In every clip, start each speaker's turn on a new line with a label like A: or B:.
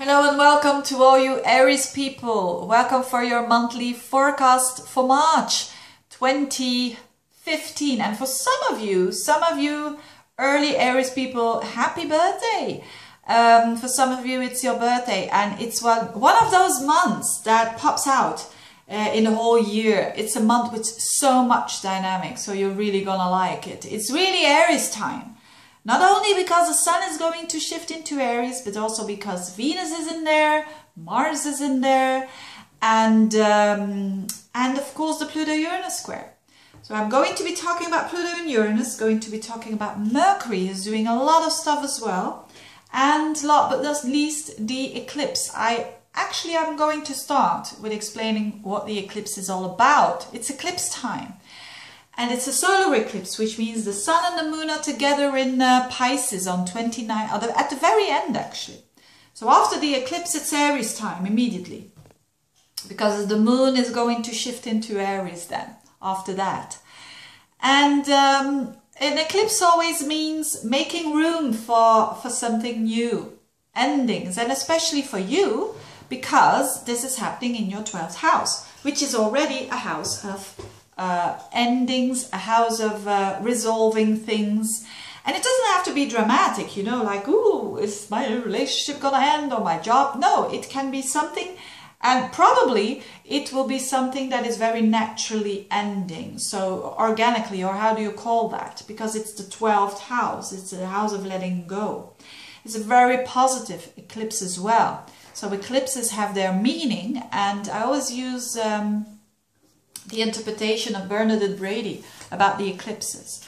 A: Hello and welcome to all you Aries people. Welcome for your monthly forecast for March 2015. And for some of you early Aries people, happy birthday. For some of you it's your birthday, and it's one of those months that pops out in the whole year. It's a month with so much dynamic, so you're really gonna like it. It's really Aries time. Not only because the sun is going to shift into Aries, but also because Venus is in there, Mars is in there, and of course the Pluto-Uranus square. So I'm going to be talking about Pluto and Uranus, going to be talking about Mercury, who's doing a lot of stuff as well, and last but not least the eclipse. I'm going to start with explaining what the eclipse is all about. It's eclipse time. And it's a solar eclipse, which means the sun and the moon are together in Pisces on 29, at the very end actually. So after the eclipse, it's Aries time immediately, because the moon is going to shift into Aries then, after that. And an eclipse always means making room for something new, endings, and especially for you, because this is happening in your 12th house, which is already a house of endings, a house of resolving things. And it doesn't have to be dramatic, you know, like, ooh, is my relationship gonna end, or my job? No, it can be something, and probably it will be something that is very naturally ending, so organically, or how do you call that? Because it's the 12th house, it's the house of letting go. It's a very positive eclipse as well. So eclipses have their meaning, and I always use the interpretation of Bernadette Brady about the eclipses.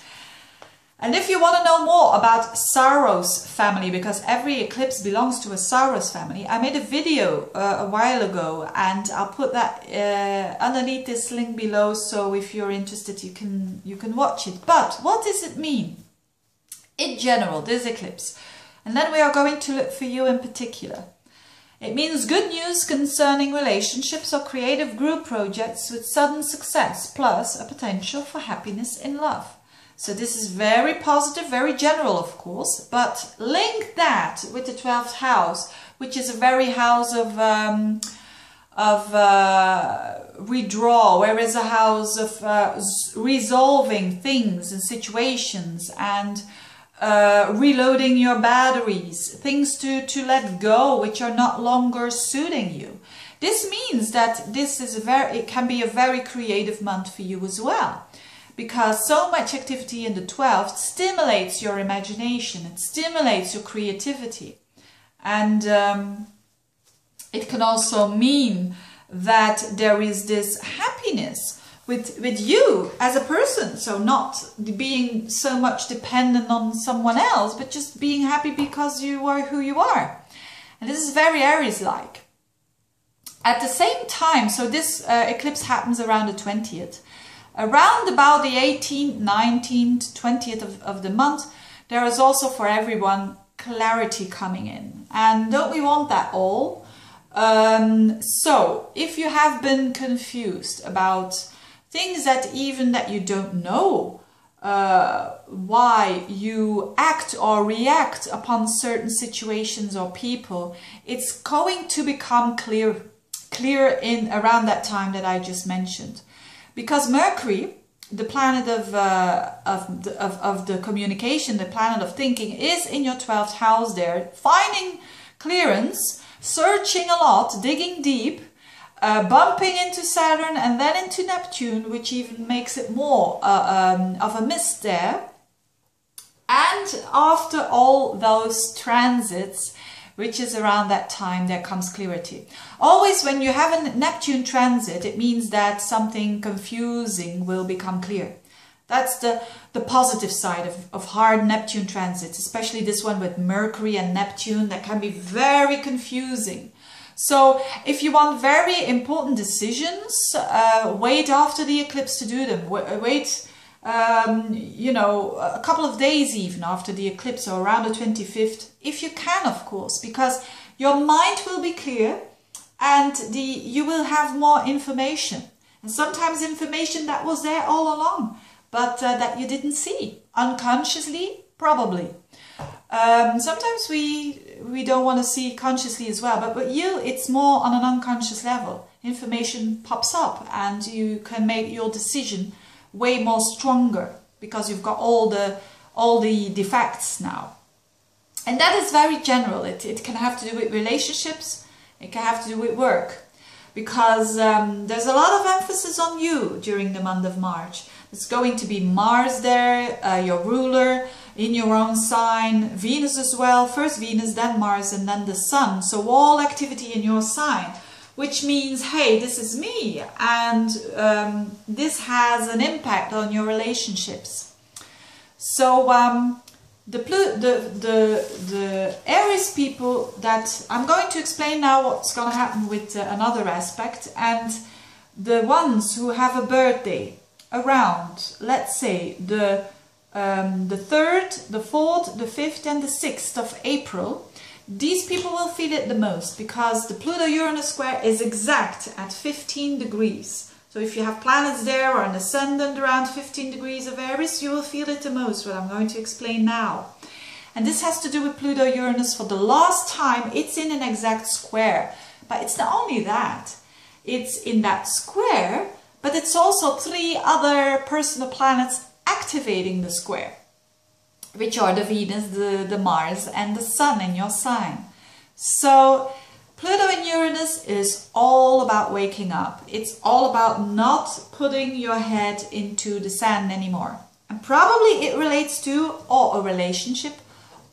A: And if you want to know more about Saros family, because every eclipse belongs to a Saros family, I made a video a while ago, and I'll put that underneath this link below, so if you're interested you can watch it. But what does it mean in general, this eclipse? And then we are going to look for you in particular. It means good news concerning relationships or creative group projects with sudden success, plus a potential for happiness in love. So this is very positive, very general, of course, but link that with the 12th house, which is a very house of withdrawal, whereas a house of resolving things and situations, and reloading your batteries, things to let go which are not longer suiting you. This means that this is it can be a very creative month for you as well, because so much activity in the 12th stimulates your imagination, it stimulates your creativity, and it can also mean that there is this happiness with you as a person, so not being so much dependent on someone else, but just being happy because you are who you are. And this is very Aries-like. At the same time, so this eclipse happens around the 20th. Around about the 18th, 19th, 20th of the month, there is also for everyone clarity coming in. And don't we want that all? So if you have been confused about things that you don't know why you act or react upon certain situations or people, it's going to become clear in around that time that I just mentioned. Because Mercury, the planet of the communication, the planet of thinking, is in your 12th house there, finding clearance, searching a lot, digging deep, bumping into Saturn and then into Neptune, which even makes it more of a mist there. And after all those transits, which is around that time, there comes clarity. Always when you have a Neptune transit, it means that something confusing will become clear. That's the positive side of hard Neptune transits, especially this one with Mercury and Neptune, that can be very confusing. So if you want very important decisions, wait after the eclipse to do them. Wait, you know, a couple of days even after the eclipse, or around the 25th, if you can, of course, because your mind will be clear and you will have more information. And sometimes information that was there all along, but that you didn't see, unconsciously, probably. Sometimes we we don't want to see consciously as well, but with you it's more on an unconscious level. Information pops up and you can make your decision way more stronger because you've got all the facts now. And that is very general. It can have to do with relationships, it can have to do with work, because there's a lot of emphasis on you during the month of March. It's going to be Mars there, your ruler, in your own sign, Venus as well, first Venus, then Mars, and then the Sun. So all activity in your sign, which means, hey, this is me, and this has an impact on your relationships. So the Aries people, that I'm going to explain now what's going to happen with another aspect, and the ones who have a birthday around, let's say, the 3rd, the 4th, the 5th and the 6th of April, these people will feel it the most, because the Pluto-Uranus square is exact at 15 degrees. So if you have planets there or an ascendant around 15 degrees of Aries, you will feel it the most, what I'm going to explain now. And this has to do with Pluto-Uranus. For the last time, it's in an exact square. But it's not only that. It's in that square, but it's also 3 other personal planets activating the square, which are the Venus, the Mars and the Sun in your sign. So Pluto and Uranus is all about waking up. It's all about not putting your head into the sand anymore. And probably it relates to or a relationship,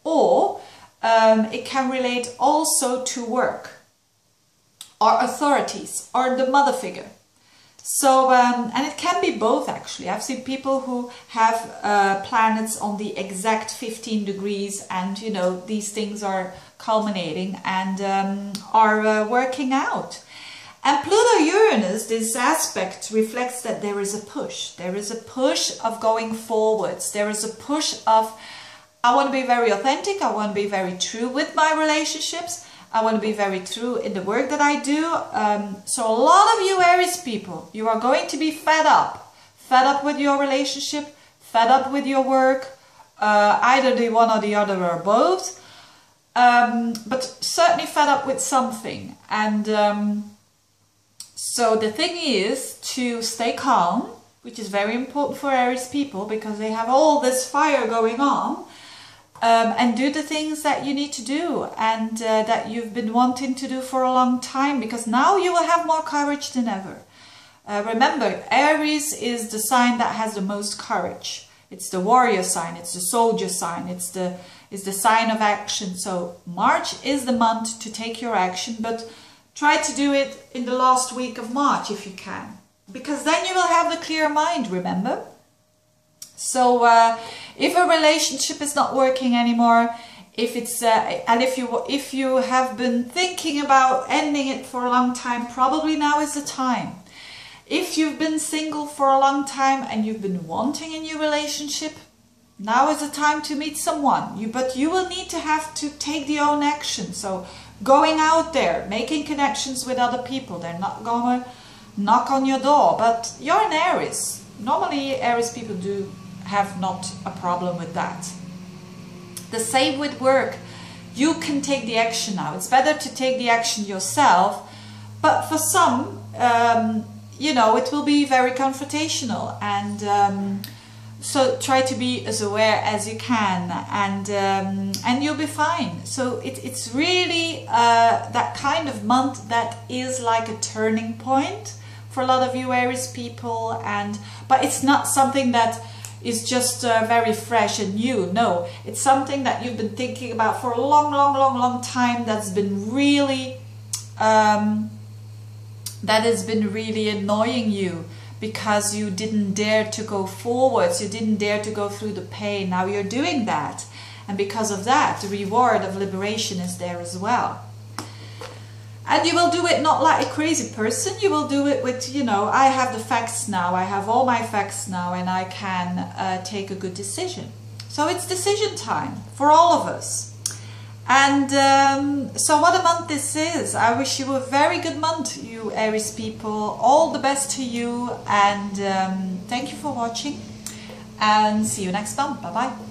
A: or it can relate also to work or authorities or the mother figure. So, and it can be both actually. I've seen people who have planets on the exact 15 degrees and, you know, these things are culminating and are working out. And Pluto-Uranus, this aspect reflects that there is a push. There is a push of going forwards. There is a push of, I want to be very authentic. I want to be very true with my relationships. I want to be very true in the work that I do. So a lot of you Aries people, you are going to be fed up with your relationship, fed up with your work, either the one or the other or both, but certainly fed up with something. And so the thing is to stay calm, which is very important for Aries people because they have all this fire going on. And do the things that you need to do and that you've been wanting to do for a long time, because now you will have more courage than ever. Remember, Aries is the sign that has the most courage. It's the warrior sign, it's the soldier sign, it's the sign of action. So March is the month to take your action, but try to do it in the last week of March if you can, because then you will have the clear mind, remember? So if a relationship is not working anymore, if it's and if you have been thinking about ending it for a long time, probably now is the time. If you've been single for a long time and you've been wanting a new relationship, now is the time to meet someone. But you will need to have to take the own action. So going out there, making connections with other people, they're not going to knock on your door. But you're an Aries. Normally Aries people do have not a problem with that. The same with work. You can take the action now. It's better to take the action yourself, but for some, you know, it will be very confrontational, and so try to be as aware as you can, and you'll be fine. So it's really that kind of month that is like a turning point for a lot of you Aries people, but it's not something that is just very fresh and new. No, it's something that you've been thinking about for a long time, that's been really that has been really annoying you because you didn't dare to go forwards, you didn't dare to go through the pain. Now you're doing that, and because of that, the reward of liberation is there as well. And you will do it not like a crazy person, you will do it with, you know, I have the facts now, I have all my facts now, and I can take a good decision. So it's decision time for all of us. And so what a month this is. I wish you a very good month, you Aries people. All the best to you, and thank you for watching, and see you next month. Bye bye.